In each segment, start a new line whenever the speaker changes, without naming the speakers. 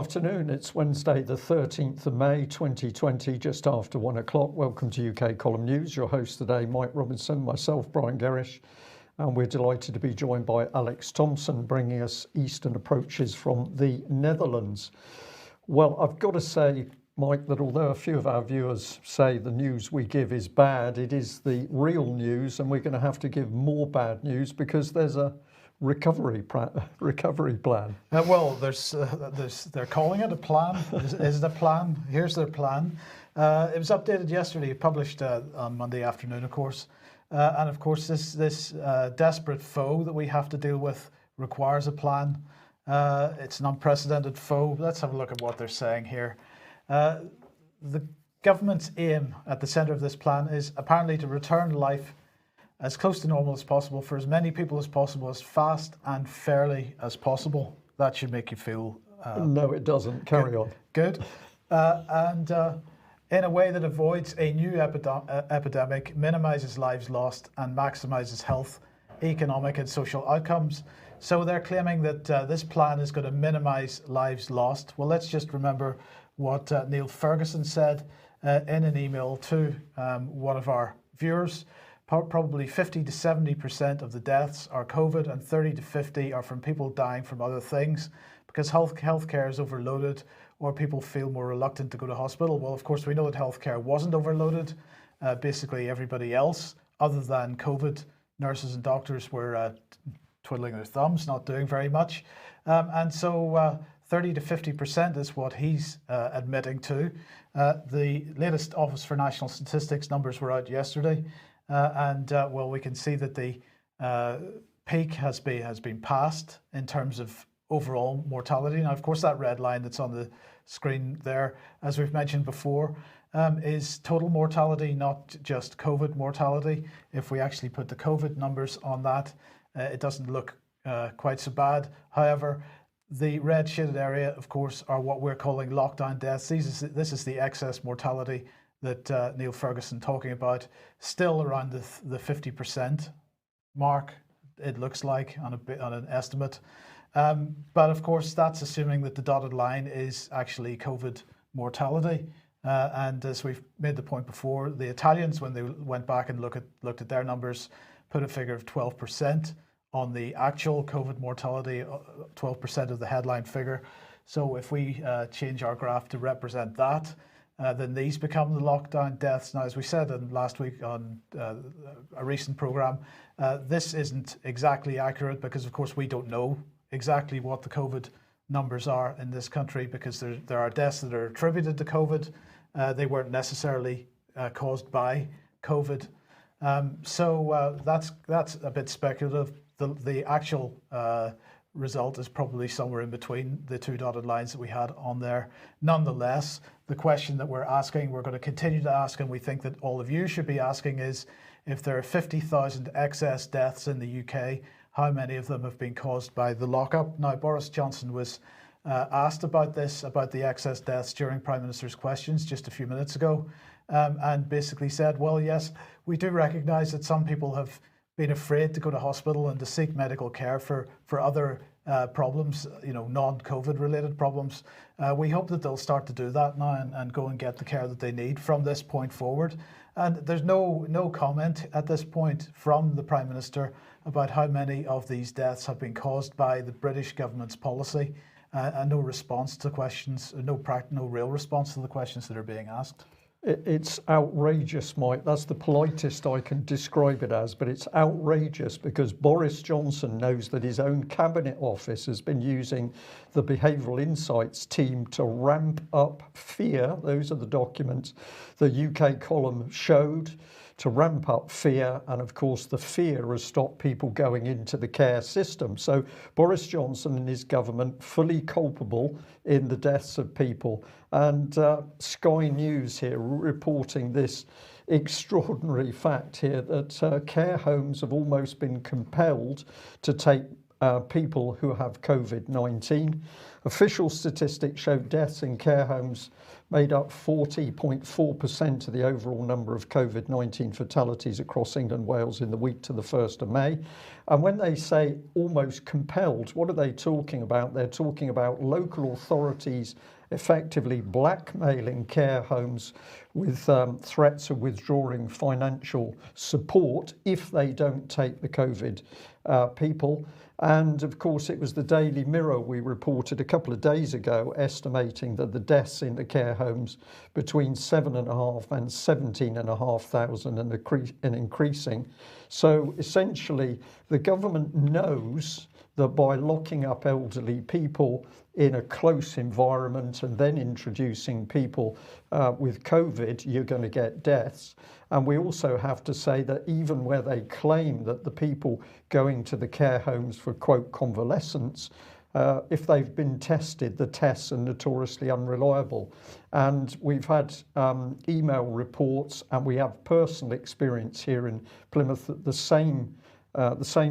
afternoon. It's Wednesday, the 13th of May, 2020, just after 1 o'clock. Welcome to UK Column News. Your host today, Mike Robinson, myself, Brian Gerrish, and we're delighted to be joined by Alex Thompson, bringing us Eastern approaches from the Netherlands. Well, I've got to say, Mike, that although a few of our viewers say the news we give is bad, it is the real news, and we're going to have to give more bad news because there's a recovery plan.
They're calling it a plan. Is it a plan? Here's their plan. It was updated yesterday, published on Monday afternoon, of course. And of course, this desperate foe that we have to deal with requires a plan. It's an unprecedented foe. Let's have a look at what they're saying here. The government's aim at the centre of this plan is apparently to return life as close to normal as possible for as many people as possible, as fast and fairly as possible. That should make you feel...
No, it doesn't. Carry on.
Good. And in a way that avoids a new epidemic, minimises lives lost and maximises health, economic and social outcomes. So they're claiming that this plan is going to minimise lives lost. Well, let's just remember what Neil Ferguson said in an email to one of our viewers. Probably 50 to 70% of the deaths are COVID and 30 to 50 are from people dying from other things because healthcare is overloaded or people feel more reluctant to go to hospital. Well, of course, we know that healthcare wasn't overloaded. Basically, everybody else, other than COVID, nurses and doctors were twiddling their thumbs, not doing very much. And so 30 to 50% is what he's admitting to. The latest Office for National Statistics numbers were out yesterday. Well, we can see that the peak has been passed in terms of overall mortality. Now, of course, that red line that's on the screen there, as we've mentioned before, is total mortality, not just COVID mortality. If we actually put the COVID numbers on that, it doesn't look quite so bad. However, the red shaded area, of course, are what we're calling lockdown deaths. This is the excess mortality that Neil Ferguson talking about, still around the 50% mark, it looks like, on an estimate. But of course, that's assuming that the dotted line is actually COVID mortality. And as we've made the point before, the Italians, when they went back and looked at their numbers, put a figure of 12% on the actual COVID mortality, 12% of the headline figure. So if we change our graph to represent that, then these become the lockdown deaths. Now, as we said last week on a recent programme, this isn't exactly accurate because, of course, we don't know exactly what the COVID numbers are in this country because there are deaths that are attributed to COVID. They weren't necessarily caused by COVID. So that's a bit speculative. The actual result is probably somewhere in between the two dotted lines that we had on there. Nonetheless, the question that we're asking, we're going to continue to ask, and we think that all of you should be asking is, if there are 50,000 excess deaths in the UK, how many of them have been caused by the lockup? Now, Boris Johnson was asked about this, about the excess deaths during Prime Minister's questions just a few minutes ago, and basically said, well, yes, we do recognise that some people have been afraid to go to hospital and to seek medical care for other problems, non-COVID related problems. We hope that they'll start to do that now and go and get the care that they need from this point forward. And there's no comment at this point from the Prime Minister about how many of these deaths have been caused by the British government's policy, and no response to questions, no real response to the questions that are being asked.
It's outrageous, Mike. That's the politest I can describe it as, but it's outrageous because Boris Johnson knows that his own cabinet office has been using the behavioural insights team to ramp up fear. Those are the documents the UK column showed, to ramp up fear, and of course the fear has stopped people going into the care system. So Boris Johnson and his government fully culpable in the deaths of people. And Sky News here reporting this extraordinary fact here that care homes have almost been compelled to take people who have COVID-19. Official statistics show deaths in care homes made up 40.4% of the overall number of COVID-19 fatalities across England, Wales in the week to the 1st of May. And when they say almost compelled, what are they talking about? They're talking about local authorities effectively blackmailing care homes with threats of withdrawing financial support if they don't take the COVID people. And of course, it was the Daily Mirror we reported a couple of days ago estimating that the deaths in the care homes between 7,500 and 17,500 and increasing. So essentially, the government knows that by locking up elderly people in a close environment and then introducing people with COVID, you're going to get deaths. And we also have to say that even where they claim that the people going to the care homes for, quote, convalescence, if they've been tested, the tests are notoriously unreliable. And we've had email reports, and we have personal experience here in Plymouth that the same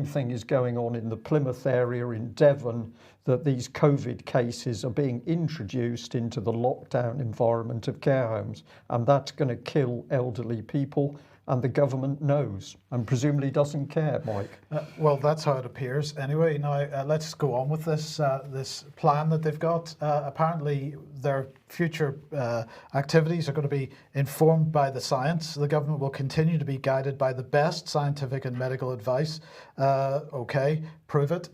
thing is going on in the Plymouth area, in Devon, that these COVID cases are being introduced into the lockdown environment of care homes, and that's going to kill elderly people, and the government knows and presumably doesn't care, Mike.
Well, that's how it appears. Anyway, now let's go on with this this plan that they've got. Apparently, their future activities are going to be informed by the science. The government will continue to be guided by the best scientific and medical advice. Okay, prove it.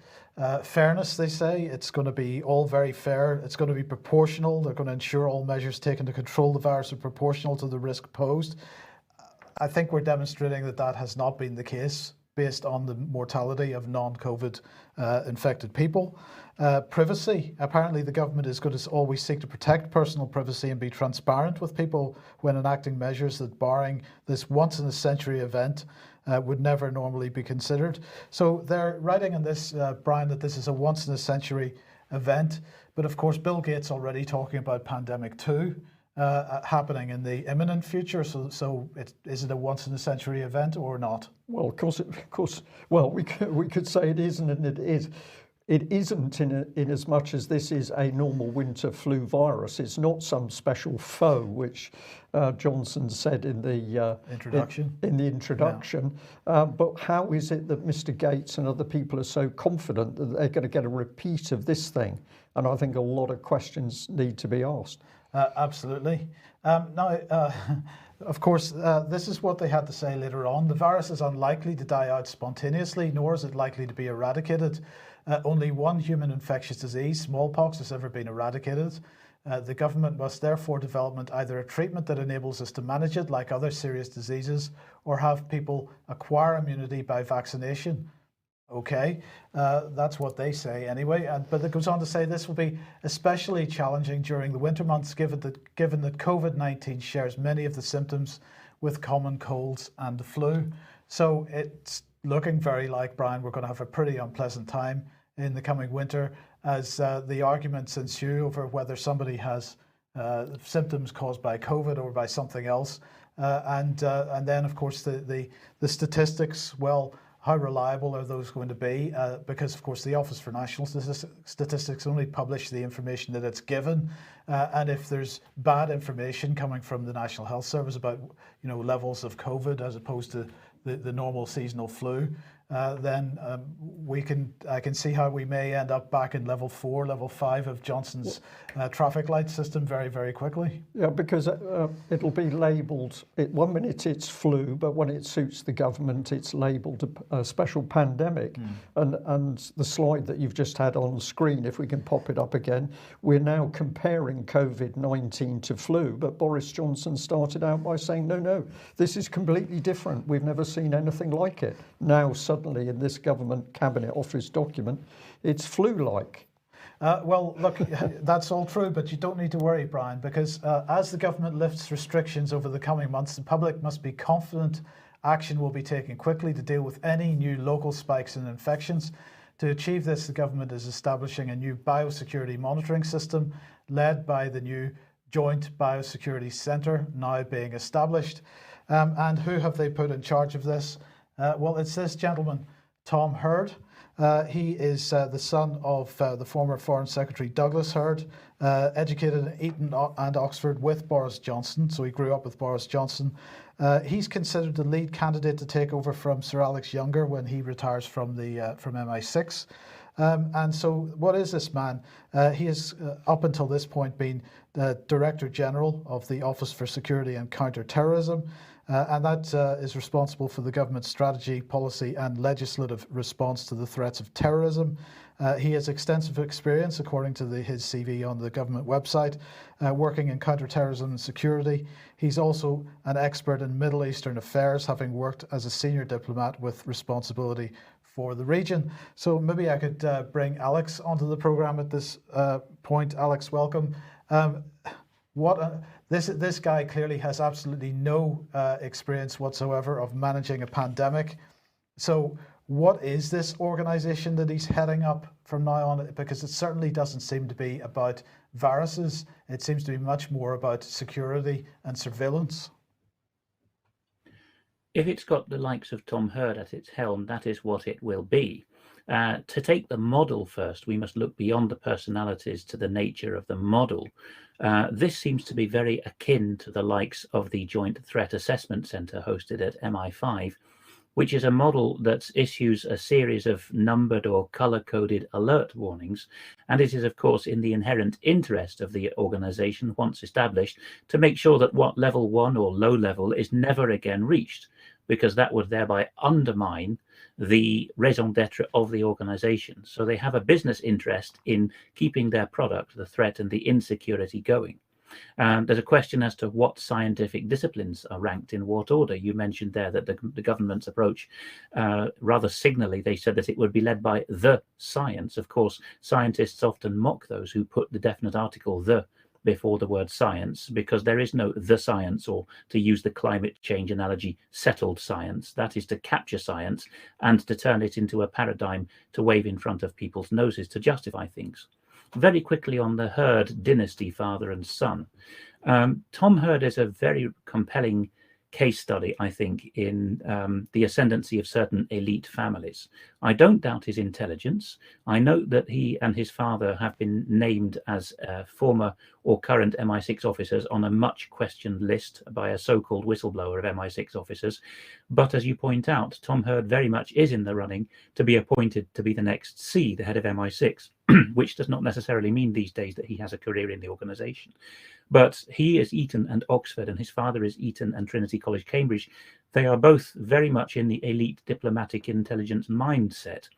Fairness, they say. It's going to be all very fair. It's going to be proportional. They're going to ensure all measures taken to control the virus are proportional to the risk posed. I think we're demonstrating that that has not been the case based on the mortality of non-COVID infected people. Privacy. Apparently the government is going to always seek to protect personal privacy and be transparent with people when enacting measures that, barring this once-in-a-century event, would never normally be considered. So they're writing in this, Brian, that this is a once-in-a-century event. But of course, Bill Gates already talking about pandemic 2. Happening in the imminent future. So is it a once-in-a-century event or not?
Well, of course. Well, we could say it isn't, and it is. It isn't in as much as this is a normal winter flu virus. It's not some special foe, which Johnson said in the
introduction.
In the introduction. Yeah. But how is it that Mr. Gates and other people are so confident that they're going to get a repeat of this thing? And I think a lot of questions need to be asked.
Absolutely. Now, of course, this is what they had to say later on. The virus is unlikely to die out spontaneously, nor is it likely to be eradicated. Only one human infectious disease, smallpox, has ever been eradicated. The government must therefore develop either a treatment that enables us to manage it like other serious diseases, or have people acquire immunity by vaccination. Okay, that's what they say anyway. But it goes on to say this will be especially challenging during the winter months, given that COVID-19 shares many of the symptoms with common colds and the flu. So it's looking very like, Brian, we're going to have a pretty unpleasant time in the coming winter as the arguments ensue over whether somebody has symptoms caused by COVID or by something else. And then, of course, the statistics, well, how reliable are those going to be? Because, of course, the Office for National Statistics only publish the information that it's given. And if there's bad information coming from the National Health Service about, levels of COVID as opposed to the normal seasonal flu, then I can see how we may end up back in level 4, level 5 of Johnson's traffic light system very, very quickly.
Yeah, because it'll be labelled, 1 minute it's flu, but when it suits the government, it's labelled a special pandemic. And the slide that you've just had on the screen, if we can pop it up again, we're now comparing COVID-19 to flu, but Boris Johnson started out by saying, no, this is completely different. We've never seen anything like it. Now, suddenly, in this government cabinet office document, it's flu-like.
Well, look, that's all true, but you don't need to worry, Brian, because as the government lifts restrictions over the coming months, the public must be confident action will be taken quickly to deal with any new local spikes in infections. To achieve this, the government is establishing a new biosecurity monitoring system led by the new Joint Biosecurity Centre now being established. And who have they put in charge of this? Well, it's this gentleman, Tom Hurd. He is the son of the former Foreign Secretary Douglas Hurd, educated in Eton and Oxford with Boris Johnson, so he grew up with Boris Johnson. He's considered the lead candidate to take over from Sir Alex Younger when he retires from MI6. And so what is this man? He has, up until this point, been the Director General of the Office for Security and Counter-Terrorism, and that is responsible for the government's strategy, policy and legislative response to the threats of terrorism. He has extensive experience, according to his CV on the government website, working in counter-terrorism and security. He's also an expert in Middle Eastern affairs, having worked as a senior diplomat with responsibility for the region. So maybe I could bring Alex onto the program at this point. Alex, welcome. This guy clearly has absolutely no experience whatsoever of managing a pandemic. So what is this organization that he's heading up from now on? Because it certainly doesn't seem to be about viruses. It seems to be much more about security and surveillance.
If it's got the likes of Tom Hurd at its helm, that is what it will be. To take the model first, we must look beyond the personalities to the nature of the model. This seems to be very akin to the likes of the Joint Threat Assessment Centre hosted at MI5, which is a model that issues a series of numbered or color-coded alert warnings. And it is, of course, in the inherent interest of the organization, once established, to make sure that what level 1 or low level is never again reached, because that would thereby undermine the raison d'etre of the organization. So they have a business interest in keeping their product, the threat and the insecurity, going. There's a question as to what scientific disciplines are ranked in what order. You mentioned there that the government's approach, rather signally, they said that it would be led by the science. Of course, scientists often mock those who put the definite article "the" before the word science, because there is no the science, or, to use the climate change analogy, settled science. That is to capture science and to turn it into a paradigm to wave in front of people's noses to justify things. Very quickly on the Hurd dynasty, father and son. Tom Hurd is a very compelling case study, I think, in the ascendancy of certain elite families. I don't doubt his intelligence. I note that he and his father have been named as former or current MI6 officers on a much questioned list by a so-called whistleblower of MI6 officers. But as you point out, Tom Hurd very much is in the running to be appointed to be the next C, the head of MI6, which does not necessarily mean these days that he has a career in the organization. But he is Eton and Oxford, and his father is Eton and Trinity College, Cambridge. They are both very much in the elite diplomatic intelligence mindset.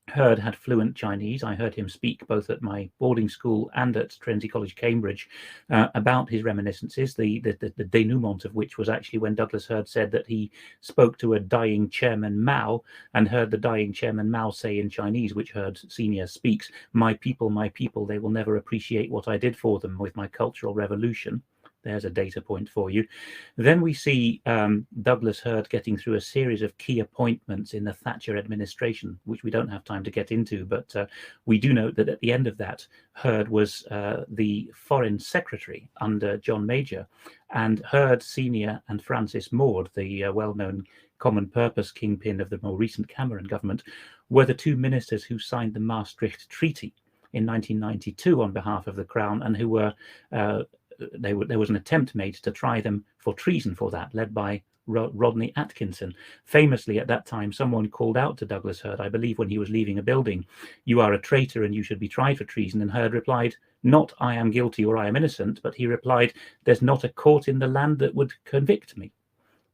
Hurd had fluent Chinese. I heard him speak both at my boarding school and at Trinity College, Cambridge, about his reminiscences, the denouement of which was actually when Douglas Hurd said that he spoke to a dying Chairman Mao and heard the dying Chairman Mao say in Chinese, which Hurd Senior speaks, my people, they will never appreciate what I did for them with my cultural revolution." There's a data point for you. Then we see Douglas Hurd getting through a series of key appointments in the Thatcher administration, which we don't have time to get into, but we do note that at the end of that, Hurd was the Foreign Secretary under John Major, and Hurd Senior and Francis Maude, the well-known common purpose kingpin of the more recent Cameron government, were the two ministers who signed the Maastricht Treaty in 1992 on behalf of the Crown, and who were there was an attempt made to try them for treason for that, led by Rodney Atkinson. Famously, at that time, someone called out to Douglas Hurd, I believe when he was leaving a building, "You are a traitor and you should be tried for treason." And Hurd replied, not "I am guilty" or "I am innocent," but he replied, "There's not a court in the land that would convict me."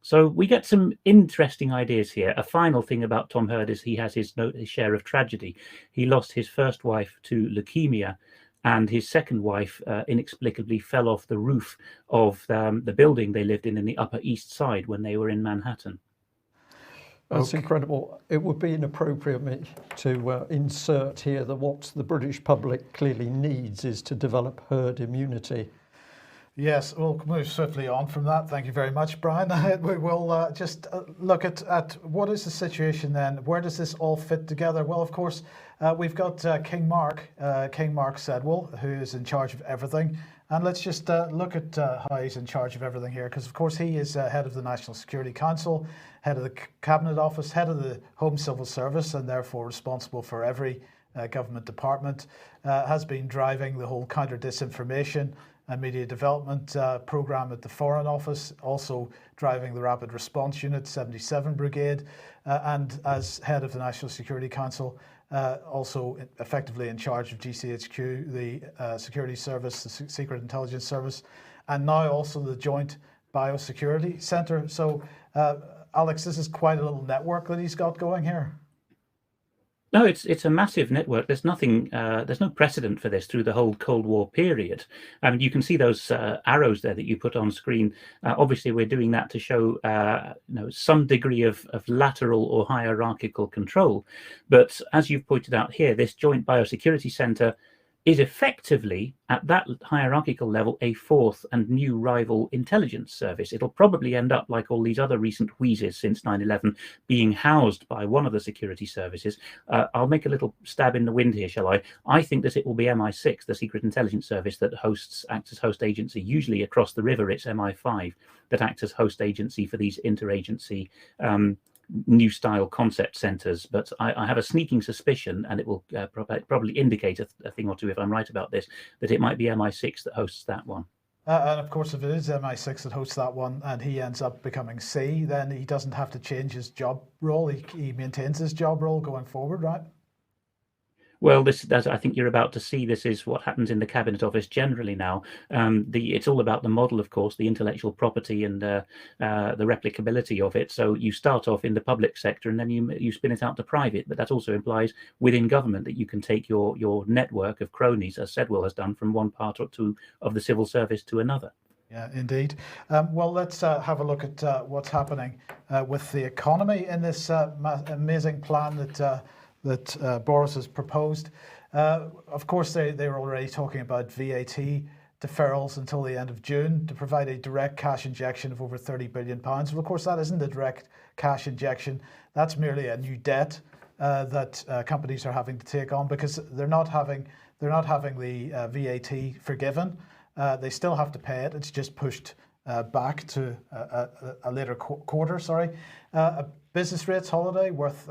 So we get some interesting ideas here. A final thing about Tom Hurd is he has his share of tragedy. He lost his first wife to leukemia, and his second wife inexplicably fell off the roof of the building they lived in the Upper East Side when they were in Manhattan.
That's incredible. It would be inappropriate to insert here that what the British public clearly needs is to develop herd immunity.
Yes, we'll move swiftly on from that. Thank you very much, Brian. We will just look at what is the situation then. Where does this all fit together? Well, of course, we've got King Mark Sedwell, who is in charge of everything. And let's just look at how he's in charge of everything here, because of course he is head of the National Security Council, head of the Cabinet Office, head of the Home Civil Service, and therefore responsible for every government department, has been driving the whole counter-disinformation and media development programme at the Foreign Office, also driving the Rapid Response Unit 77 Brigade, and as head of the National Security Council, also effectively in charge of GCHQ, the Security Service, the Secret Intelligence Service, and now also the Joint Biosecurity Centre. So, Alex, this is quite a little network that he's got going here.
No, it's a massive network. There's nothing, there's no precedent for this through the whole Cold War period. You can see those arrows there that you put on screen. Obviously, we're doing that to show some degree of lateral or hierarchical control. But as you've pointed out here, this Joint Biosecurity Centre is effectively, at that hierarchical level, a fourth and new rival intelligence service. It'll probably end up like all these other recent wheezes since 9/11, being housed by one of the security services. I'll make a little stab in the wind here, shall I? I think that it will be MI6, the Secret Intelligence Service, that acts as host agency. Usually across the river, it's MI5 that acts as host agency for these interagency new style concept centers, but I have a sneaking suspicion, and it will probably indicate a thing or two if I'm right about this, that it might be MI6 that hosts that one.
And of course, if it is MI6 that hosts that one and he ends up becoming C, then he doesn't have to change his job role. He maintains his job role going forward, right?
Well, I think you're about to see, this is what happens in the Cabinet Office generally now. It's all about the model, of course, the intellectual property and the replicability of it. So you start off in the public sector and then you spin it out to private. But that also implies within government that you can take your network of cronies, as Sedwell has done, from one part or two of the civil service to another.
Yeah, indeed. Well, let's have a look at what's happening with the economy in this amazing plan that Boris has proposed. Of course, they were already talking about VAT deferrals until the end of June to provide a direct cash injection of over £30 billion. But of course, that isn't a direct cash injection. That's merely a new debt that companies are having to take on, because they're not having the VAT forgiven. They still have to pay it. It's just pushed back to a later quarter. A business rates holiday worth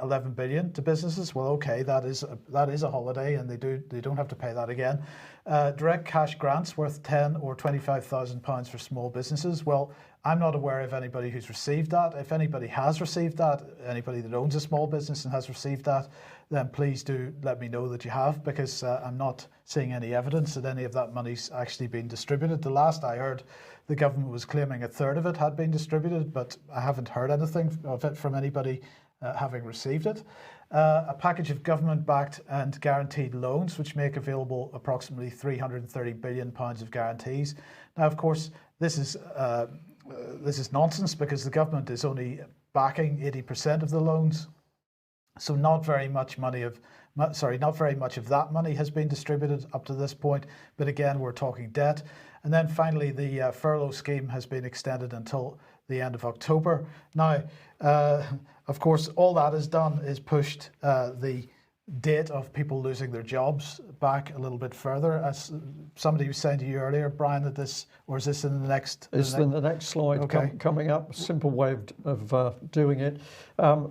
11 billion to businesses. Well, okay, that is a holiday, and they don't have to pay that again. Direct cash grants worth 10 or 25,000 pounds for small businesses. Well, I'm not aware of anybody who's received that. If anybody has received that, anybody that owns a small business and has received that, then please do let me know that you have, because I'm not seeing any evidence that any of that money's actually been distributed. The last I heard, the government was claiming a third of it had been distributed, but I haven't heard anything of it from anybody having received it. A package of government-backed and guaranteed loans, which make available approximately £330 billion of guarantees. Now, of course, this is nonsense, because the government is only backing 80% of the loans, so not very much of that money has been distributed up to this point. But again, we're talking debt. And then finally, the furlough scheme has been extended until the end of October. Now, of course, all that has done is pushed the date of people losing their jobs back a little bit further. As somebody was saying to you earlier, Brian, that this, or is this in the next?
It's in the next slide.
Okay.
Coming up. Simple way of doing it.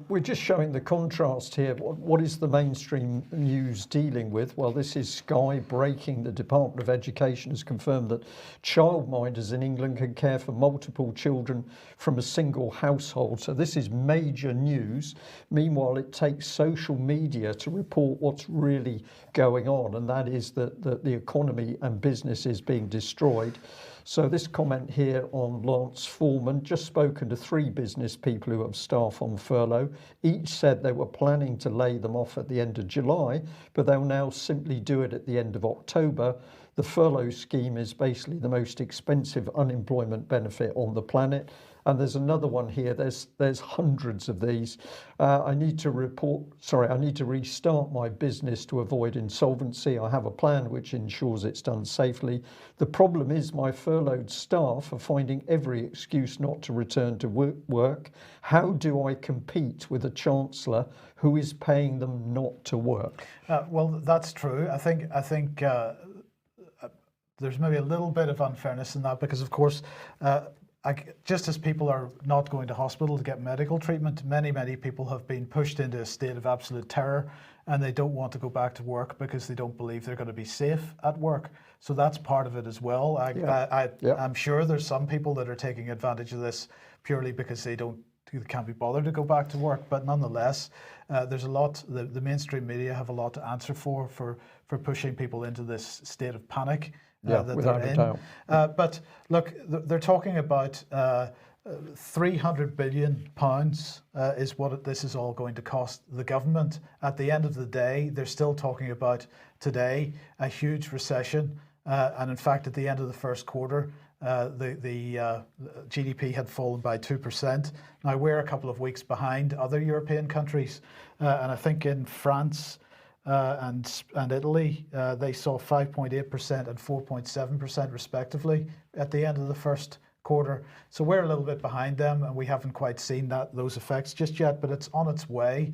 We're just showing the contrast here. What is the mainstream news dealing with? Well, this is Sky breaking. The Department of Education has confirmed that childminders in England can care for multiple children from a single household. So this is major news. Meanwhile, it takes social media to report what's really going on, and that is that the economy and business is being destroyed. So this comment here on Lance Foreman, just spoken to 3 business people who have staff on furlough. Each said they were planning to lay them off at the end of July, but they'll now simply do it at the end of October. The furlough scheme is basically the most expensive unemployment benefit on the planet. And there's another one here. There's hundreds of these. I need to restart my business to avoid insolvency. I have a plan which ensures it's done safely. The problem is my furloughed staff are finding every excuse not to return to work. How do I compete with a chancellor who is paying them not to work?
Well, that's true. I think there's maybe a little bit of unfairness in that, because of course, just as people are not going to hospital to get medical treatment, many people have been pushed into a state of absolute terror, and they don't want to go back to work because they don't believe they're going to be safe at work. So that's part of it as well. I'm sure there's some people that are taking advantage of this purely because they can't be bothered to go back to work. But nonetheless, there's a lot. The mainstream media have a lot to answer for pushing people into this state of panic. That
without
they're
a
in.
doubt.
But look, they're talking about £300 billion is what this is all going to cost the government. At the end of the day, they're still talking about today a huge recession. And in fact, at the end of the first quarter, the GDP had fallen by 2%. Now, we're a couple of weeks behind other European countries. And I think in France, and Italy, they saw 5.8% and 4.7% respectively at the end of the first quarter. So we're a little bit behind them, and we haven't quite seen those effects just yet, but it's on its way.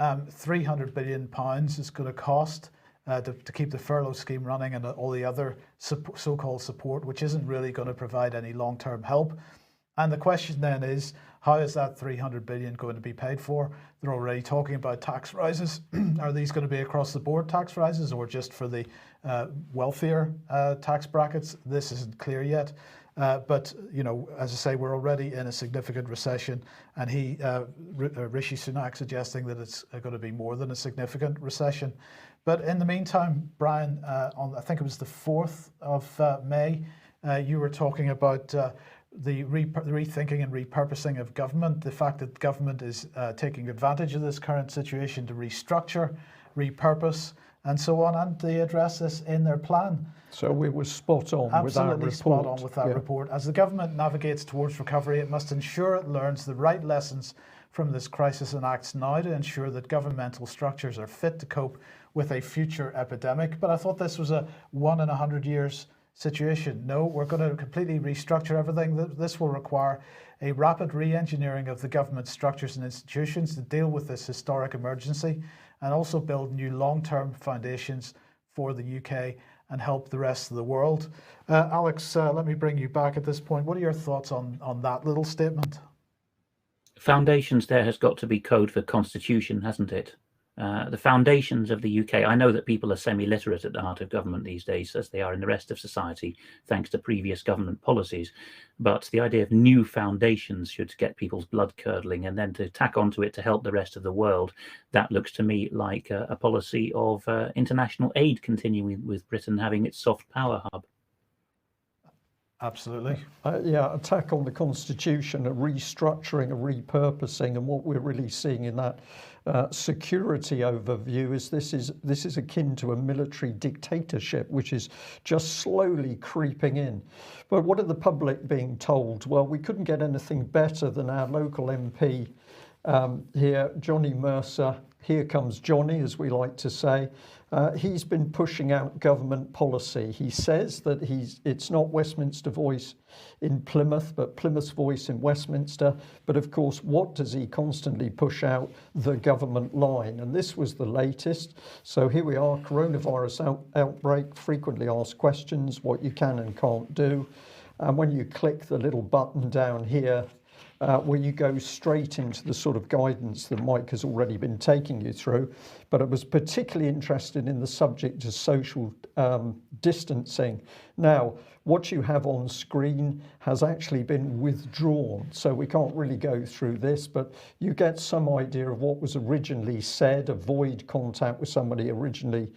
£300 billion is going to cost to keep the furlough scheme running and all the other so-called support, which isn't really going to provide any long-term help. And the question then is, how is that $300 billion going to be paid for? They're already talking about tax rises. Are these going to be across the board tax rises, or just for the wealthier tax brackets? This isn't clear yet. But, you know, as I say, we're already in a significant recession, and Rishi Sunak suggesting that it's going to be more than a significant recession. But in the meantime, Brian, I think it was the 4th of May, you were talking about the rethinking and repurposing of government, the fact that government is taking advantage of this current situation to restructure, repurpose, and so on, and they address this in their plan.
So we were spot on with that report.
Absolutely spot on with that report. As the government navigates towards recovery, it must ensure it learns the right lessons from this crisis and acts now to ensure that governmental structures are fit to cope with a future epidemic. But I thought this was a 1 in 100 years situation. No, we're going to completely restructure everything. This will require a rapid re-engineering of the government structures and institutions to deal with this historic emergency, and also build new long-term foundations for the UK and help the rest of the world. Alex, let me bring you back at this point. What are your thoughts on that little statement?
Foundations there has got to be code for constitution, hasn't it? The foundations of the UK. I know that people are semi-literate at the heart of government these days, as they are in the rest of society, thanks to previous government policies. But the idea of new foundations should get people's blood curdling, and then to tack onto it to help the rest of the world, that looks to me like a policy of international aid continuing, with Britain having its soft power hub.
Absolutely.
Attack on the constitution, a restructuring, a repurposing, and what we're really seeing in that security overview is this is akin to a military dictatorship, which is just slowly creeping in. But what are the public being told? Well, we couldn't get anything better than our local MP here, Johnny Mercer. Here comes Johnny, as we like to say. He's been pushing out government policy. He says that it's not Westminster Voice in Plymouth, but Plymouth's voice in Westminster. But of course, what does he constantly push out? The government line. And this was the latest. So here we are, coronavirus outbreak, frequently asked questions, what you can and can't do. And when you click the little button down here, where you go straight into the sort of guidance that Mike has already been taking you through. But I was particularly interested in the subject of social distancing. Now, what you have on screen has actually been withdrawn, so we can't really go through this, but you get some idea of what was originally said: avoid contact with somebody, originally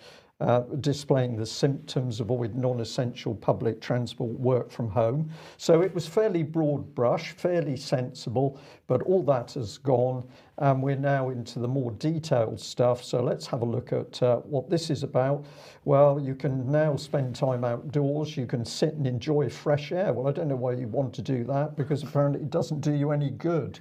displaying the symptoms, avoid non-essential public transport, work from home. So it was fairly broad brush, fairly sensible, but all that has gone, and we're now into the more detailed stuff. So let's have a look at what this is about. Well, you can now spend time outdoors. You can sit and enjoy fresh air. Well, I don't know why you want to do that, because apparently it doesn't do you any good.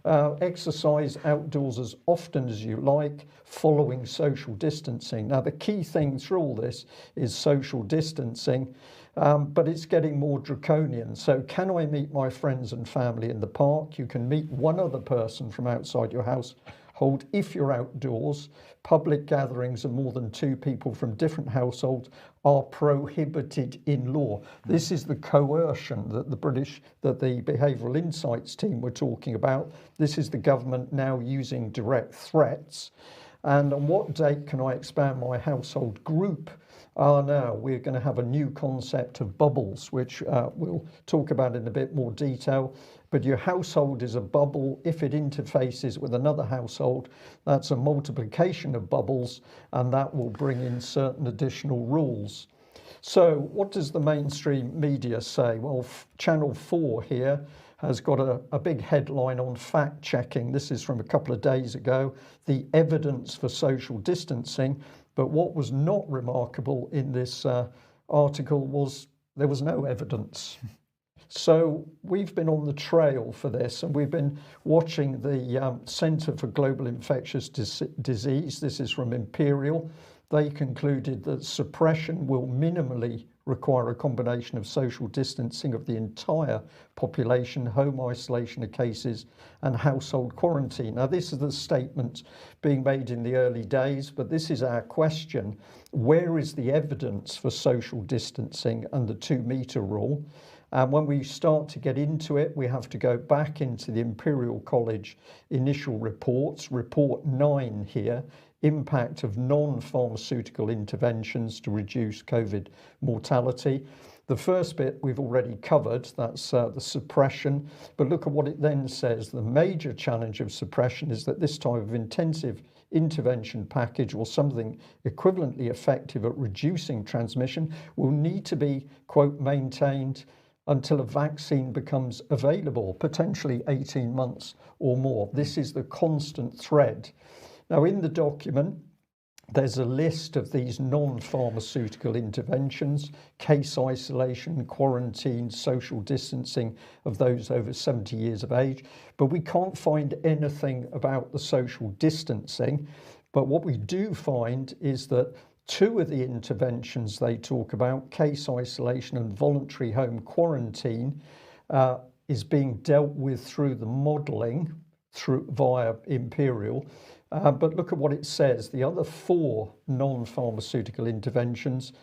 Exercise outdoors as often as you like, following social distancing. Now, the key thing thing through all this is social distancing, but it's getting more draconian. So can I meet my friends and family in the park? You can meet one other person from outside your household if you're outdoors. Public gatherings of more than 2 people from different households are prohibited in law. This is the coercion that the Behavioural Insights team were talking about. This is the government now using direct threats. And on what date can I expand my household group? Now we're going to have a new concept of bubbles, which we'll talk about in a bit more detail. But your household is a bubble. If it interfaces with another household, that's a multiplication of bubbles, and that will bring in certain additional rules. So what does the mainstream media say? Well, Channel 4 here has got a big headline on fact checking. This is from a couple of days ago, the evidence for social distancing. But what was not remarkable in this article was there was no evidence. So we've been on the trail for this, and we've been watching the Centre for Global Infectious Disease. This is from Imperial. They concluded that suppression will minimally require a combination of social distancing of the entire population, home isolation of cases, and household quarantine. Now, this is the statement being made in the early days, but this is our question. Where is the evidence for social distancing and the 2-metre rule? And when we start to get into it, we have to go back into the Imperial College initial reports, report 9 here, impact of non-pharmaceutical interventions to reduce COVID mortality. The first bit we've already covered, that's the suppression, but look at what it then says. The major challenge of suppression is that this type of intensive intervention package, or something equivalently effective at reducing transmission, will need to be, quote, maintained until a vaccine becomes available, potentially 18 months or more. This is the constant thread. Now, in the document, there's a list of these non-pharmaceutical interventions: case isolation, quarantine, social distancing of those over 70 years of age. But we can't find anything about the social distancing. But what we do find is that 2 of the interventions they talk about, case isolation and voluntary home quarantine, is being dealt with through the modelling via Imperial. But look at what it says. The other 4 non-pharmaceutical interventions,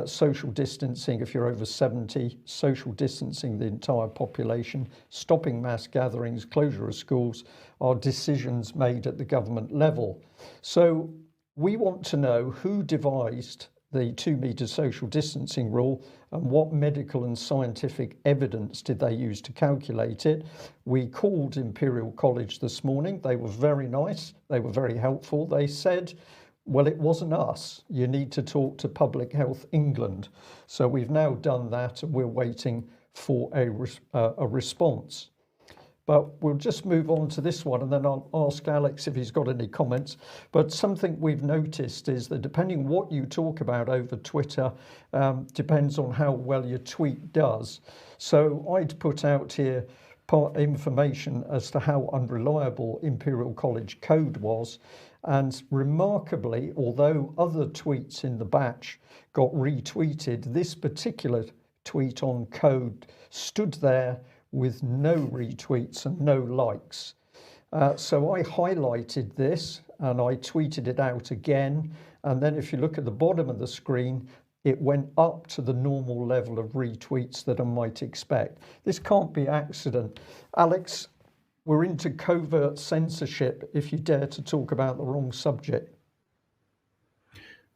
social distancing if you're over 70, social distancing the entire population, stopping mass gatherings, closure of schools, are decisions made at the government level. So we want to know who devised the 2-metre social distancing rule and what medical and scientific evidence did they use to calculate it. We called Imperial College this morning. They were very nice. They were very helpful. They said, well, it wasn't us. You need to talk to Public Health England. So we've now done that, and we're waiting for a response. But we'll just move on to this one, and then I'll ask Alex if he's got any comments. But something we've noticed is that depending what you talk about over Twitter, depends on how well your tweet does. So I'd put out here information as to how unreliable Imperial College code was. And remarkably, although other tweets in the batch got retweeted, this particular tweet on code stood there with no retweets and no likes. So I highlighted this and I tweeted it out again. And then if you look at the bottom of the screen, it went up to the normal level of retweets that I might expect. This can't be accident. Alex, we're into covert censorship if you dare to talk about the wrong subject.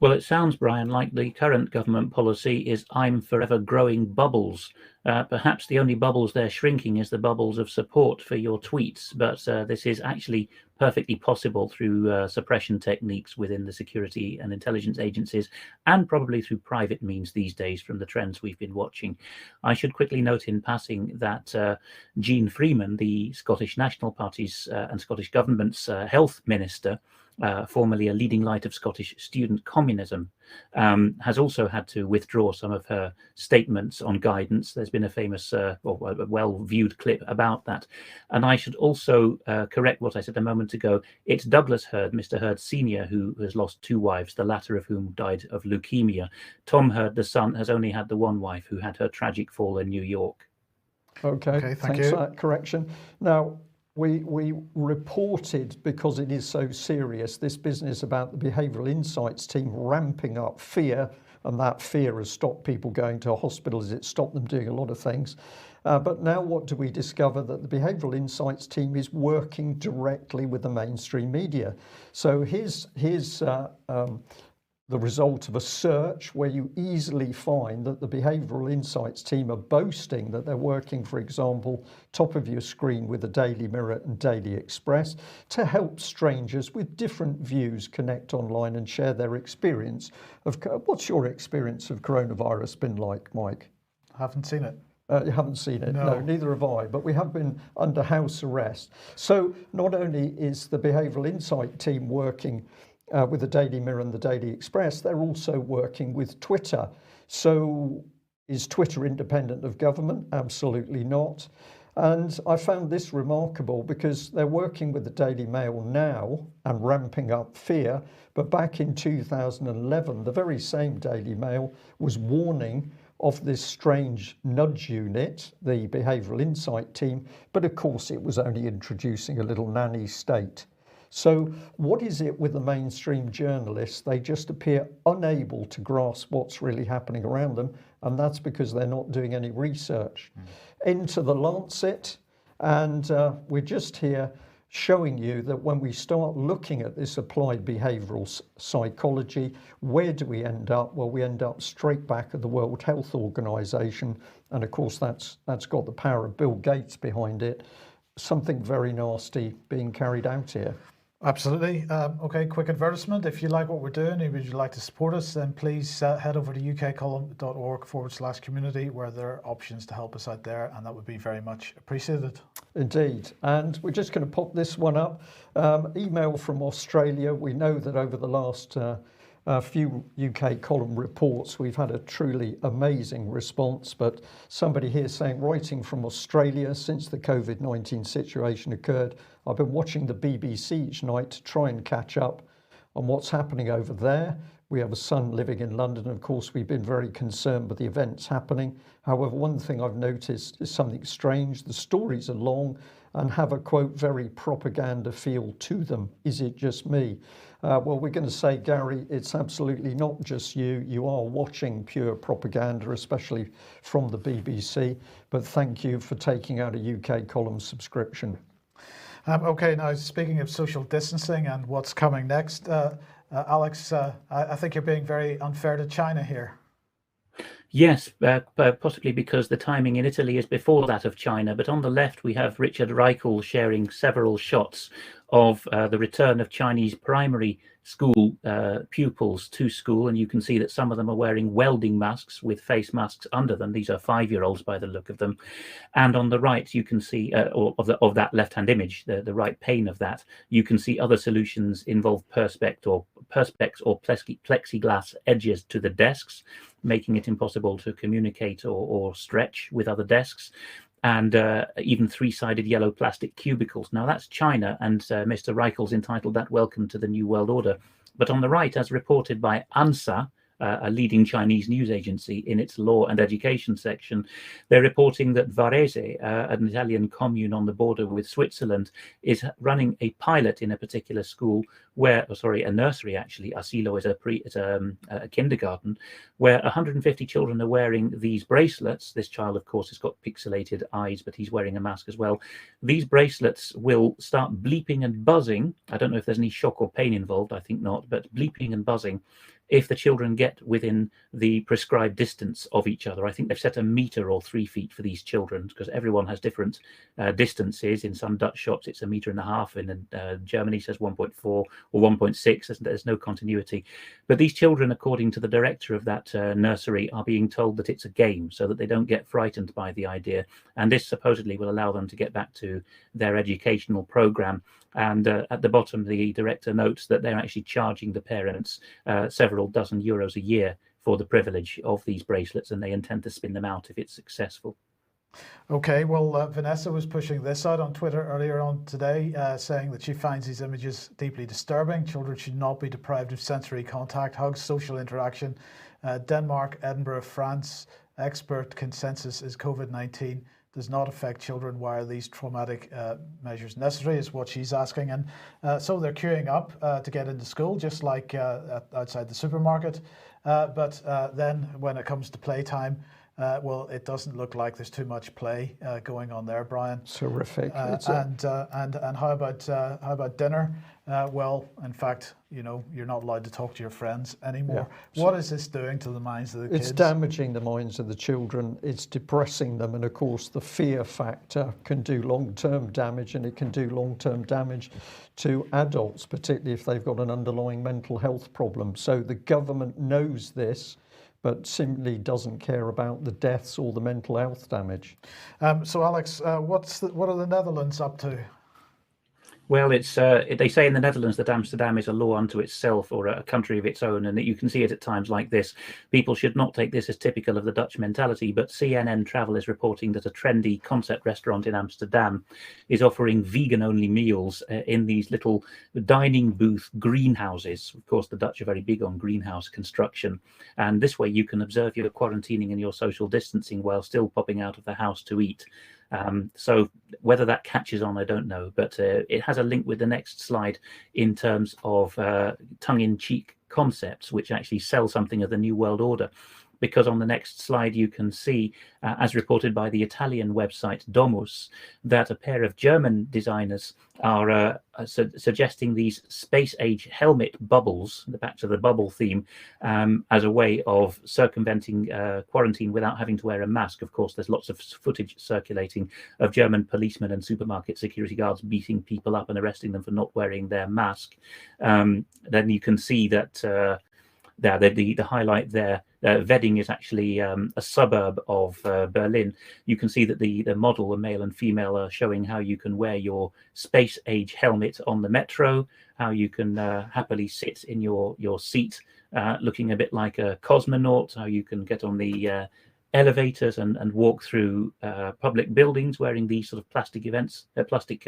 Well, it sounds, Brian, like the current government policy is I'm forever growing bubbles. Perhaps the only bubbles they're shrinking is the bubbles of support for your tweets. But this is actually perfectly possible through suppression techniques within the security and intelligence agencies, and probably through private means these days from the trends we've been watching. I should quickly note in passing that Jean Freeman, the Scottish National Party's and Scottish Government's health minister, formerly a leading light of Scottish student communism, has also had to withdraw some of her statements on guidance. There's been a famous or a well-viewed clip about that. And I should also correct what I said a moment ago. It's Douglas Hurd, Mr. Hurd Sr., who has lost 2 wives, the latter of whom died of leukemia. Tom Hurd, the son, has only had the one wife who had her tragic fall in New York.
Okay, thanks for that correction. Now, we reported, because it is so serious, this business about the behavioural insights team ramping up fear, and that fear has stopped people going to hospitals, it's stopped them doing a lot of things. But now what do we discover? That the behavioural insights team is working directly with the mainstream media. So here's the result of a search where you easily find that the behavioural insights team are boasting that they're working, for example, top of your screen with the Daily Mirror and Daily Express to help strangers with different views connect online and share their experience of. What's your experience of coronavirus been like, Mike?
I haven't seen it.
You haven't seen it?
No,
neither have I, but we have been under house arrest. So not only is the behavioural insight team working with the Daily Mirror and the Daily Express, they're also working with Twitter. So is Twitter independent of government? Absolutely not. And I found this remarkable because they're working with the Daily Mail now and ramping up fear. But back in 2011, the very same Daily Mail was warning of this strange nudge unit, the behavioural insight team. But of course, it was only introducing a little nanny state. So what is it with the mainstream journalists? They just appear unable to grasp what's really happening around them, and that's because they're not doing any research. Enter the Lancet, and we're just here showing you that when we start looking at this applied behavioural psychology, where do we end up? Well, we end up straight back at the World Health Organization, and of course that's got the power of Bill Gates behind it. Something very nasty being carried out here.
Absolutely. Okay, quick advertisement. If you like what we're doing and would you like to support us, then please head over to ukcolumn.org/community, where there are options to help us out there, and that would be very much appreciated.
Indeed. And we're just going to pop this one up. Email from Australia. We know that over the last few UK column reports, we've had a truly amazing response, but somebody here saying, writing from Australia, since the COVID-19 situation occurred, I've been watching the BBC each night to try and catch up on what's happening over there. We have a son living in London. Of course, we've been very concerned with the events happening. However, one thing I've noticed is something strange. The stories are long and have a, quote, very propaganda feel to them. Is it just me? Well, we're going to say, Gary, it's absolutely not just you. You are watching pure propaganda, especially from the BBC. But thank you for taking out a UK column subscription.
Okay, now speaking of social distancing and what's coming next, Alex, I think you're being very unfair to China here.
Yes, possibly because the timing in Italy is before that of China. But on the left, we have Richard Reichel sharing several shots of the return of Chinese primary school pupils to school. And you can see that some of them are wearing welding masks with face masks under them. These are 5-year-olds by the look of them. And on the right, you can see, of that left-hand image, the right pane of that, you can see other solutions involve perspex or plexiglass edges to the desks, making it impossible to communicate or stretch with other desks, and even 3-sided yellow plastic cubicles. Now that's China, and Mr. Reichel's entitled that Welcome to the New World Order. But on the right, as reported by ANSA, a leading Chinese news agency, in its law and education section, they're reporting that Varese, an Italian commune on the border with Switzerland, is running a pilot in a particular school where, a nursery actually, asilo is a kindergarten, where 150 children are wearing these bracelets. This child, of course, has got pixelated eyes, but he's wearing a mask as well. These bracelets will start bleeping and buzzing. I don't know if there's any shock or pain involved, I think not, but bleeping and buzzing if the children get within the prescribed distance of each other. I think they've set a metre or 3 feet for these children, because everyone has different distances. In some Dutch shops it's 1.5 meters, in Germany says 1.4 or 1.6. There's no continuity. But these children, according to the director of that nursery, are being told that it's a game, so that they don't get frightened by the idea. And this supposedly will allow them to get back to their educational program. And at the bottom, the director notes that they're actually charging the parents several dozen euros a year for the privilege of these bracelets, and they intend to spin them out if it's successful.
Okay, well, Vanessa was pushing this out on Twitter earlier on today, saying that she finds these images deeply disturbing. Children should not be deprived of sensory contact, hugs, social interaction. Denmark, Edinburgh, France, expert consensus is COVID-19 does not affect children. Why are these traumatic measures necessary, is what she's asking. And so they're queuing up to get into school, just like outside the supermarket. But then when it comes to playtime, well, it doesn't look like there's too much play going on there, Brian.
It's horrific.
And how about dinner? Well, in fact, you know, you're not allowed to talk to your friends anymore. Yeah. What is this doing to the minds of the kids?
It's damaging the minds of the children. It's depressing them, and of course, the fear factor can do long-term damage, and it can do long-term damage to adults, particularly if they've got an underlying mental health problem. So the government knows this, but simply doesn't care about the deaths or the mental health damage.
So, Alex, what are the Netherlands up to?
Well, it's they say in the Netherlands that Amsterdam is a law unto itself, or a country of its own, and that you can see it at times like this. People should not take this as typical of the Dutch mentality, but CNN Travel is reporting that a trendy concept restaurant in Amsterdam is offering vegan-only meals in these little dining booth greenhouses. Of course, the Dutch are very big on greenhouse construction, and this way you can observe your quarantining and your social distancing while still popping out of the house to eat. So whether that catches on, I don't know, but it has a link with the next slide in terms of tongue-in-cheek concepts, which actually sell something of the New World Order. Because on the next slide, you can see, as reported by the Italian website Domus, that a pair of German designers are suggesting these space-age helmet bubbles, back to the bubble theme, as a way of circumventing quarantine without having to wear a mask. Of course, there's lots of footage circulating of German policemen and supermarket security guards beating people up and arresting them for not wearing their mask. Then you can see that the highlight there, Wedding is actually a suburb of Berlin. You can see that the model, a male and female, are showing how you can wear your space-age helmet on the metro, how you can happily sit in your seat looking a bit like a cosmonaut, how you can get on the elevators and walk through public buildings wearing these sort of plastic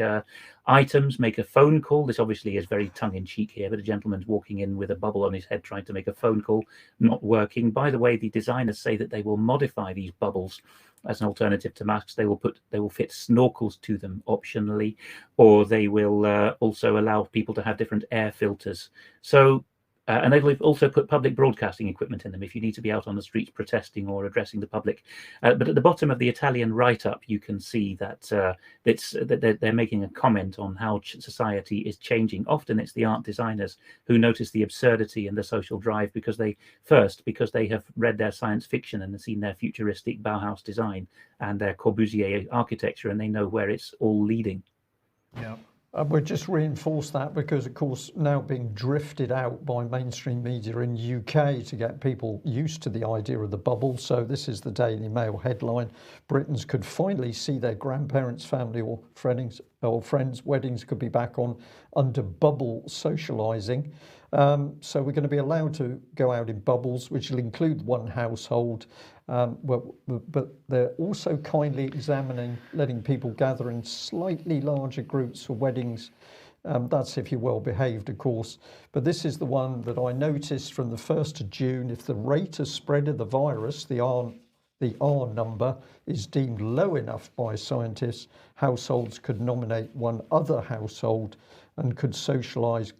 items, make a phone call. This obviously is very tongue-in-cheek here, but a gentleman's walking in with a bubble on his head trying to make a phone call, not working. By the way, the designers say that they will modify these bubbles as an alternative to masks. They will fit snorkels to them optionally, or they will also allow people to have different air filters. So and they've also put public broadcasting equipment in them if you need to be out on the streets protesting or addressing the public. But at the bottom of the Italian write-up, you can see that they're making a comment on how society is changing. Often it's the art designers who notice the absurdity and the social drive because they have read their science fiction and have seen their futuristic Bauhaus design and their Corbusier architecture, and they know where it's all leading.
Yeah.
We'll just reinforce that because, of course, now being drifted out by mainstream media in UK to get people used to the idea of the bubble. So this is the Daily Mail headline: Britons could finally see their grandparents' family or friends' weddings could be back on under bubble socialising. So we're going to be allowed to go out in bubbles, which will include one household. But they're also kindly examining letting people gather in slightly larger groups for weddings. That's if you're well behaved, of course. But this is the one that I noticed from the 1st of June. If the rate of spread of the virus, the R number, is deemed low enough by scientists, households could nominate one other household and could socialise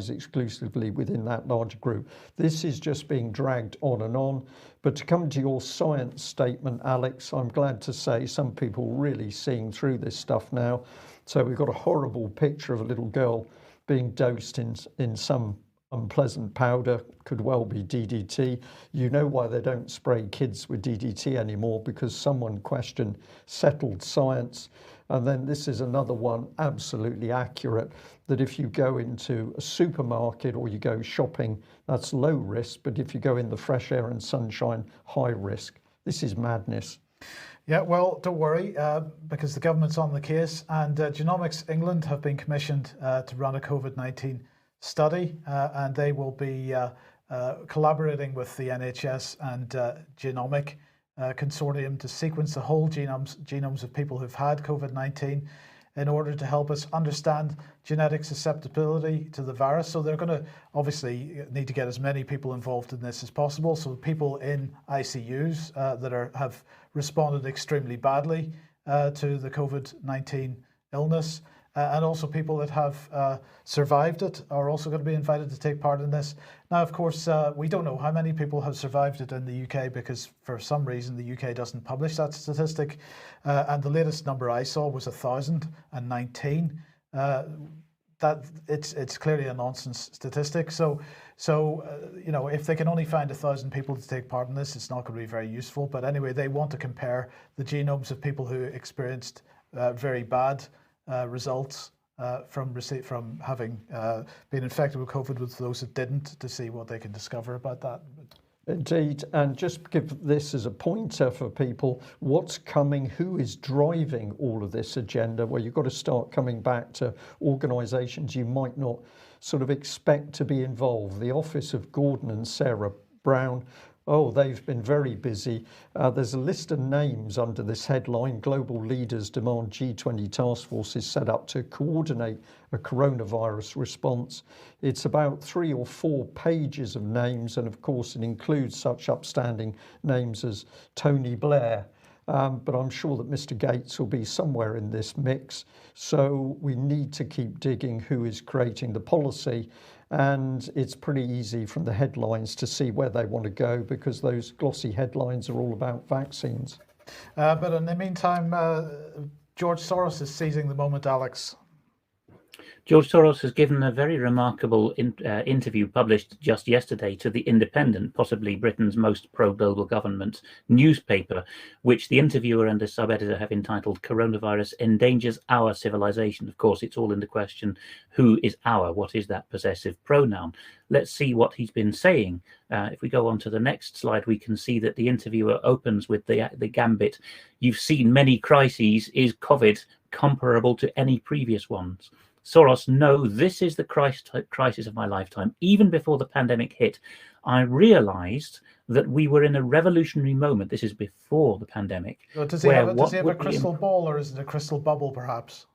exclusively within that large group. This is just being dragged on and on. But to come to your science statement, Alex, I'm glad to say some people are really seeing through this stuff now. So we've got a horrible picture of a little girl being dosed in some unpleasant powder, could well be DDT. You know why they don't spray kids with DDT anymore, because someone questioned settled science. And then this is another one, absolutely accurate, that if you go into a supermarket or you go shopping, that's low risk, but if you go in the fresh air and sunshine, high risk. This is madness.
Yeah, well, don't worry, because the government's on the case, and Genomics England have been commissioned to run a COVID-19 study, and they will be collaborating with the NHS and Genomic Consortium to sequence the whole genomes of people who've had COVID-19 in order to help us understand genetic susceptibility to the virus. So they're going to obviously need to get as many people involved in this as possible. So people in ICUs that have responded extremely badly to the COVID-19 illness, and also people that have survived it are also going to be invited to take part in this. Now, of course, we don't know how many people have survived it in the UK, because for some reason the UK doesn't publish that statistic. And the latest number I saw was 1,019. That it's clearly a nonsense statistic. So you know, if they can only find 1,000 people to take part in this, it's not going to be very useful. But anyway, they want to compare the genomes of people who experienced very bad results from having been infected with COVID with those that didn't, to see what they can discover about that.
Indeed, and just give this as a pointer for people, what's coming, who is driving all of this agenda? Well, you've got to start coming back to organisations you might not sort of expect to be involved. The office of Gordon and Sarah Brown, oh, they've been very busy. There's a list of names under this headline: Global Leaders Demand G20 Task Forces set up to coordinate a coronavirus response. It's about 3 or 4 pages of names, and of course it includes such upstanding names as Tony Blair. But I'm sure that Mr. Gates will be somewhere in this mix. So we need to keep digging who is creating the policy. And it's pretty easy from the headlines to see where they want to go, because those glossy headlines are all about vaccines.
But in the meantime, George Soros is seizing the moment, Alex.
George Soros has given a very remarkable interview published just yesterday to The Independent, possibly Britain's most pro-global government newspaper, which the interviewer and the sub-editor have entitled "Coronavirus Endangers Our Civilization." Of course, it's all in the question, who is our? What is that possessive pronoun? Let's see what he's been saying. If we go on to the next slide, we can see that the interviewer opens with the gambit: "You've seen many crises. Is COVID comparable to any previous ones?" Soros, no, this is the crisis of my lifetime. Even before the pandemic hit, I realized that we were in a revolutionary moment. This is before the pandemic.
So does he have a crystal ball, or is it a crystal bubble, perhaps?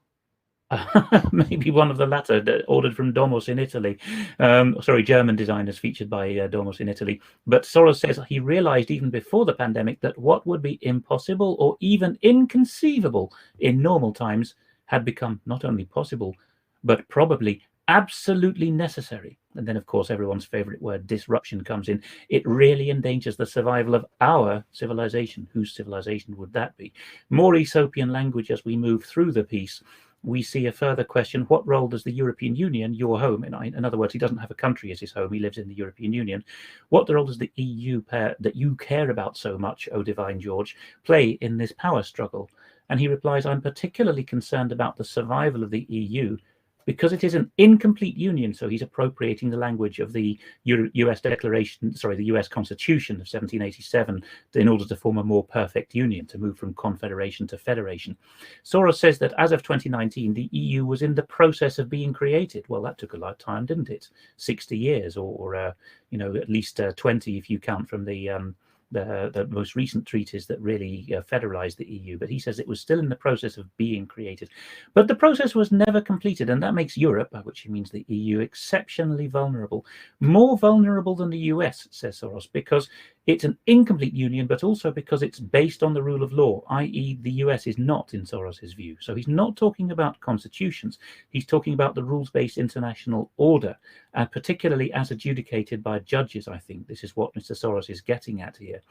Maybe one of the latter, ordered from Domos in Italy. German designers featured by Domos in Italy. But Soros says he realized even before the pandemic that what would be impossible or even inconceivable in normal times had become not only possible, but probably absolutely necessary. And then, of course, everyone's favorite word, disruption, comes in. It really endangers the survival of our civilization. Whose civilization would that be? More Aesopian language as we move through the piece. We see a further question: what role does the European Union, your home, in other words, he doesn't have a country as his home, he lives in the European Union, what role does the EU that you care about so much, O divine George, play in this power struggle? And he replies, I'm particularly concerned about the survival of the EU because it is an incomplete union. So he's appropriating the language of the US the US Constitution of 1787 in order to form a more perfect union, to move from confederation to federation. Soros says that as of 2019, the EU was in the process of being created. Well, that took a lot of time, didn't it? 60 years or at least 20 if you count from the most recent treaties that really federalized the EU. But he says it was still in the process of being created. But the process was never completed, and that makes Europe, by which he means the EU, exceptionally vulnerable. More vulnerable than the US, says Soros, because it's an incomplete union, but also because it's based on the rule of law, i.e. the US is not, in Soros's view. So he's not talking about constitutions. He's talking about the rules-based international order, particularly as adjudicated by judges, I think. This is what Mr. Soros is getting at here.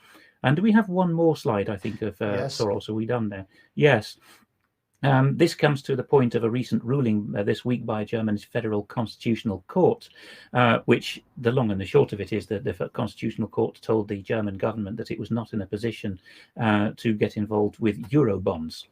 And do we have one more slide, I think, of
Yes.
Soros? Are we done there? Yes. This comes to the point of a recent ruling this week by Germany's Federal Constitutional Court, which the long and the short of it is that the Constitutional Court told the German government that it was not in a position to get involved with Eurobonds.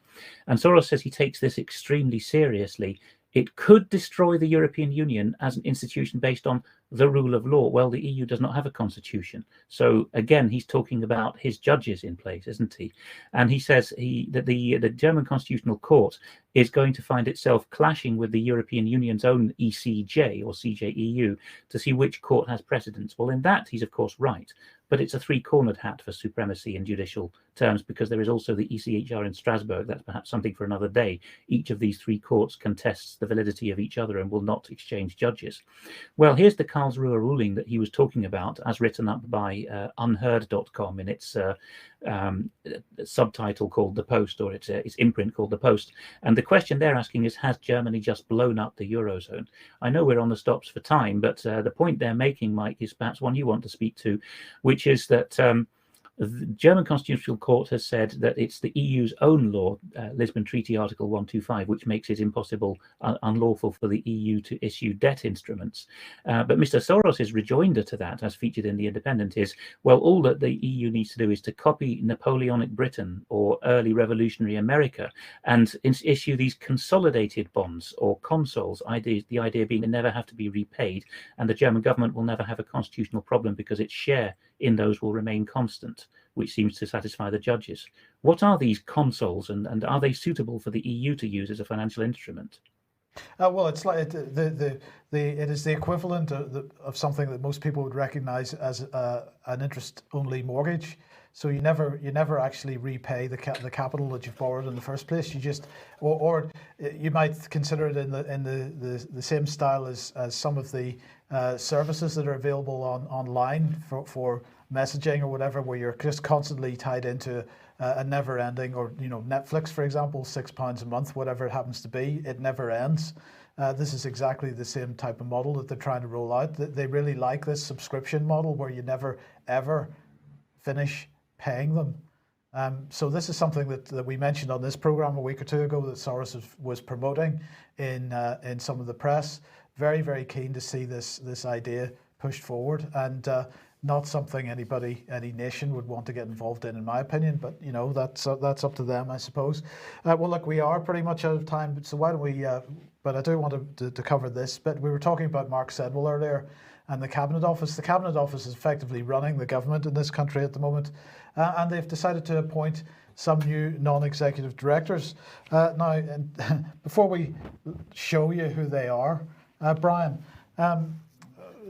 And Soros says he takes this extremely seriously. It could destroy the European Union as an institution based on the rule of law. Well, the EU does not have a constitution. So again, he's talking about his judges in place, isn't he? And he says that the German Constitutional Court is going to find itself clashing with the European Union's own ECJ or CJEU to see which court has precedence. Well, in that, he's of course right. But it's a three-cornered hat for supremacy in judicial terms, because there is also the ECHR in Strasbourg. That's perhaps something for another day. Each of these three courts contests the validity of each other and will not exchange judges. Well, here's the Karlsruhe ruling that he was talking about, as written up by unheard.com in its subtitle called The Post, or its imprint called The Post. And the question they're asking is, has Germany just blown up the Eurozone? I know we're on the stops for time, but the point they're making, Mike, is perhaps one you want to speak to, which is that the German Constitutional Court has said that it's the EU's own law, Lisbon Treaty Article 125, which makes it impossible, unlawful for the EU to issue debt instruments. But Mr. Soros's rejoinder to that, as featured in The Independent, is, well, all that the EU needs to do is to copy Napoleonic Britain or early revolutionary America and issue these consolidated bonds or consols, the idea being they never have to be repaid, and the German government will never have a constitutional problem because its share in those will remain constant, which seems to satisfy the judges. What are these consols, and are they suitable for the EU to use as a financial instrument?
Well, it's like it is the equivalent of something that most people would recognise as an interest-only mortgage. So you never actually repay the capital that you've borrowed in the first place. You just, or you might consider it in the same style as some of the services that are available online for messaging or whatever, where you're just constantly tied into a never-ending, or Netflix, for example, £6 a month, whatever it happens to be, it never ends. This is exactly the same type of model that they're trying to roll out. They really like this subscription model where you never ever finish paying them. So this is something that we mentioned on this program a week or two ago that Soros was promoting in some of the press. Very, very keen to see this idea pushed forward, and not something any nation would want to get involved in my opinion. But that's up to them, I suppose. Well, look, we are pretty much out of time, so why don't we? But I do want to cover this. But we were talking about Mark Sedwill earlier and the Cabinet Office. The Cabinet Office is effectively running the government in this country at the moment, and they've decided to appoint some new non-executive directors. Now, and before we show you who they are, Brian,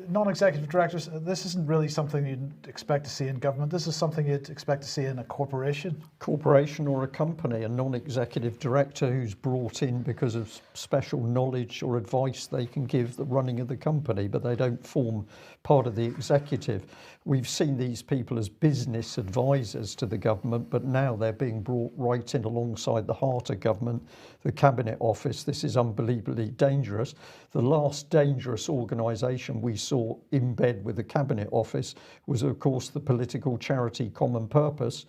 non-executive directors, this isn't really something you'd expect to see in government. This is something you'd expect to see in a corporation.
Corporation or a company, a non-executive director who's brought in because of special knowledge or advice they can give the running of the company, but they don't form part of the executive. We've seen these people as business advisors to the government, but now they're being brought right in alongside the heart of government, the Cabinet Office. This is unbelievably dangerous. The last dangerous organisation we saw in bed with the Cabinet Office was, of course, the political charity Common Purpose,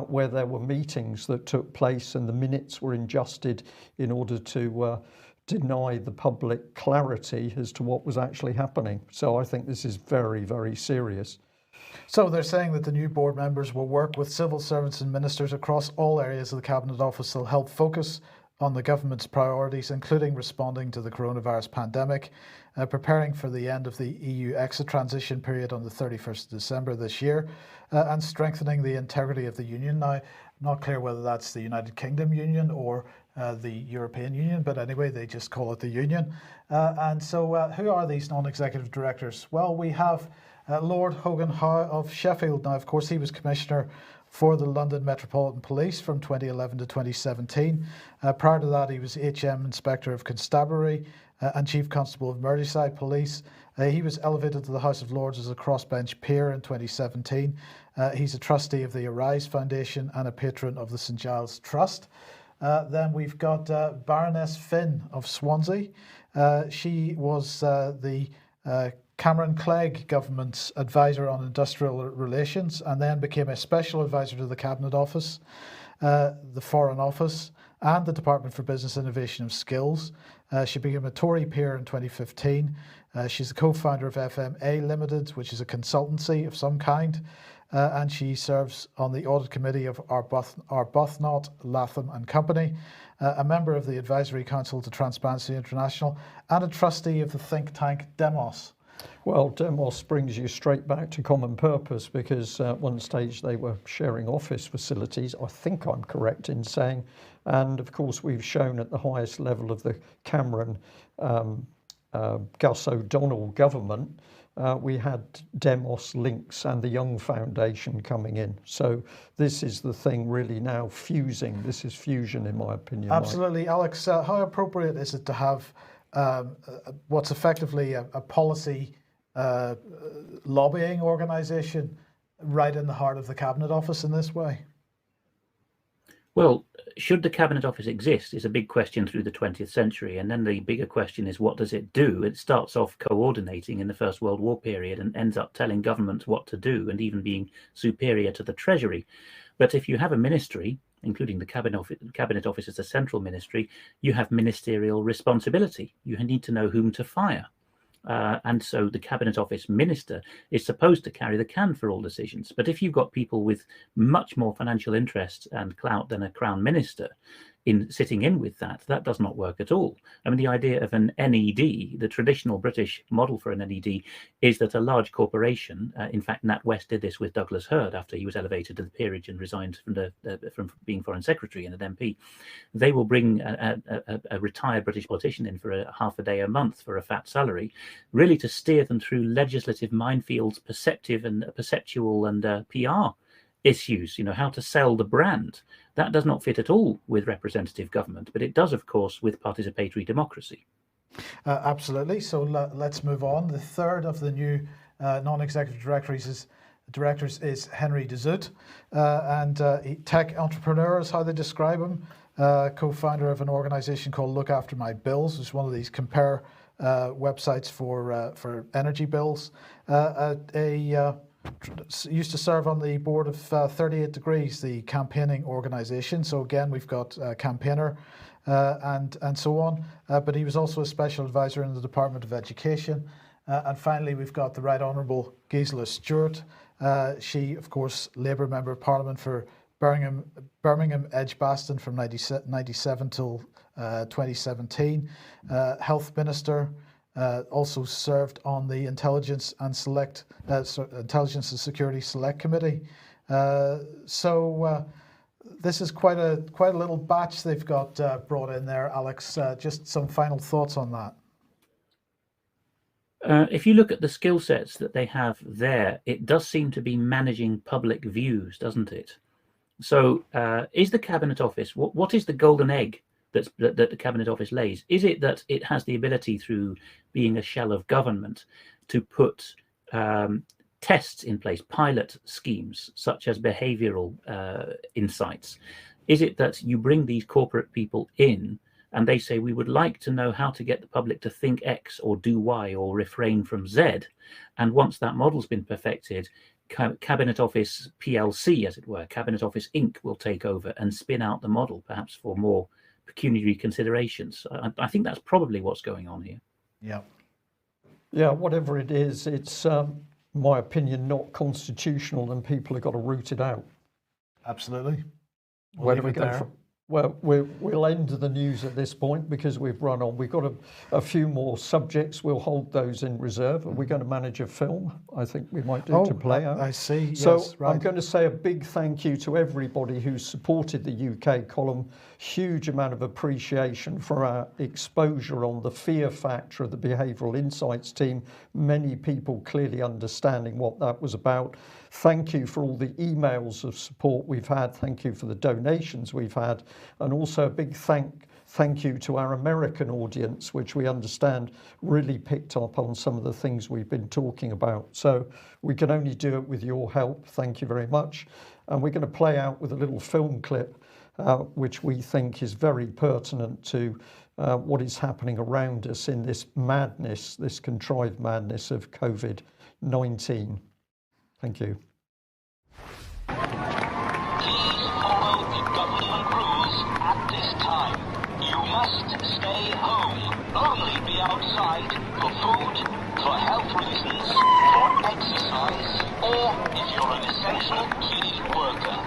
where there were meetings that took place and the minutes were ingested in order to deny the public clarity as to what was actually happening. So I think this is very, very serious.
So they're saying that the new board members will work with civil servants and ministers across all areas of the Cabinet Office to help focus on the government's priorities, including responding to the coronavirus pandemic, preparing for the end of the EU exit transition period on the 31st of December this year, and strengthening the integrity of the Union. Now, not clear whether that's the United Kingdom Union or the European Union, but anyway, they just call it the Union. And so who are these non-executive directors? Well, we have Lord Hogan Howe of Sheffield. Now, of course, he was Commissioner for the London Metropolitan Police from 2011 to 2017. Prior to that, he was HM Inspector of Constabulary and Chief Constable of Merseyside Police. He was elevated to the House of Lords as a crossbench peer in 2017. He's a trustee of the Arise Foundation and a patron of the St Giles Trust. Then we've got Baroness Finn of Swansea. She was the Cameron Clegg government's advisor on industrial relations, and then became a special advisor to the Cabinet Office, the Foreign Office, and the Department for Business Innovation and Skills. She became a Tory peer in 2015. She's the co-founder of FMA Limited, which is a consultancy of some kind, and she serves on the audit committee of Arbuthnot, Latham and Company, a member of the Advisory Council to Transparency International, and a trustee of the think tank Demos.
Well, Demos brings you straight back to common purpose, because at one stage they were sharing office facilities, I think I'm correct in saying, and of course we've shown at the highest level of the Cameron Gus O'Donnell government, we had Demos links and the Young Foundation coming in. So this is the thing really now fusing. This is fusion, in my opinion.
Absolutely. Mike. Alex, how appropriate is it to have what's effectively a policy lobbying organisation right in the heart of the Cabinet Office in this way?
Well, should the Cabinet Office exist is a big question through the 20th century. And then the bigger question is, what does it do? It starts off coordinating in the First World War period and ends up telling governments what to do and even being superior to the Treasury. But if you have a ministry, including the Cabinet Office as a central ministry, you have ministerial responsibility. You need to know whom to fire. And so the Cabinet Office minister is supposed to carry the can for all decisions. But if you've got people with much more financial interest and clout than a Crown Minister in sitting in with that, that does not work at all. I mean, the idea of an NED, the traditional British model for an NED, is that a large corporation, in fact, NatWest did this with Douglas Hurd after he was elevated to the peerage and resigned from being Foreign Secretary and an MP. They will bring a retired British politician in for half a day a month for a fat salary, really to steer them through legislative minefields, perceptual and PR issues, how to sell the brand. That does not fit at all with representative government, but it does, of course, with participatory democracy.
Absolutely. So let's move on. The third of the new non-executive directors is Henry de Zoet, and tech entrepreneur is how they describe him, co-founder of an organization called Look After My Bills, which is one of these compare websites for energy bills. Used to serve on the board of 38 Degrees, the campaigning organisation. So again, we've got campaigner and so on. But he was also a special advisor in the Department of Education. And finally, we've got the Right Honourable Gisela Stewart. She, of course, Labour Member of Parliament for Birmingham Edgbaston from 97 till 2017. Health Minister. Also served on the Intelligence and Security Select Committee. So this is quite a little batch they've got brought in there, Alex. Just some final thoughts on that.
If you look at the skill sets that they have there, it does seem to be managing public views, doesn't it? So is the Cabinet Office, what is the golden egg that the Cabinet Office lays? Is it that it has the ability, through being a shell of government, to put tests in place, pilot schemes, such as behavioural insights? Is it that you bring these corporate people in and they say, we would like to know how to get the public to think X or do Y or refrain from Z? And once that model's been perfected, Cabinet Office PLC, as it were, Cabinet Office Inc. will take over and spin out the model, perhaps for more pecuniary considerations. I think that's probably what's going on here.
Yeah, whatever it is, it's, my opinion, not constitutional, and people have got to root it out.
Absolutely.
Where do we go from? Well, we'll end the news at this point because we've run on. We've got a few more subjects. We'll hold those in reserve. Are we going to manage a film? I think we might do to play out.
I see.
So
yes, right.
I'm going to say a big thank you to everybody who's supported the UK column. Huge amount of appreciation for our exposure on the fear factor of the Behavioural Insights team. Many people clearly understanding what that was about. Thank you for all the emails of support we've had. Thank you for the donations we've had. And also a big thank you to our American audience, which we understand really picked up on some of the things we've been talking about. So we can only do it with your help. Thank you very much. And we're going to play out with a little film clip, which we think is very pertinent to what is happening around us in this madness, this contrived madness of COVID-19. Thank you.
Please follow the government rules at this time. outside for food, for health reasons, for exercise, or if you're an essential key worker.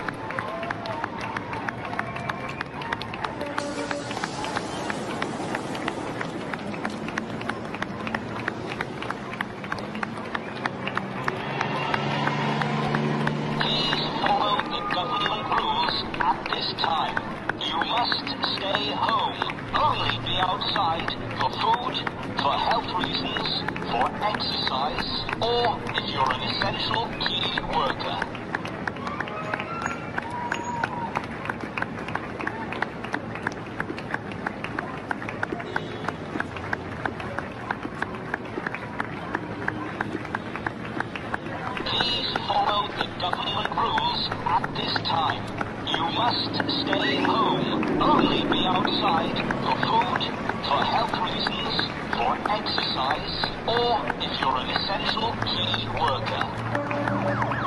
Please follow the government rules at this time. You must stay home. Only be outside for food, for health reasons, for exercise, or if you're an essential key worker. Please follow the government rules at this time. You must stay home. Only be outside for food, for health reasons, for exercise, or if you're an essential key worker.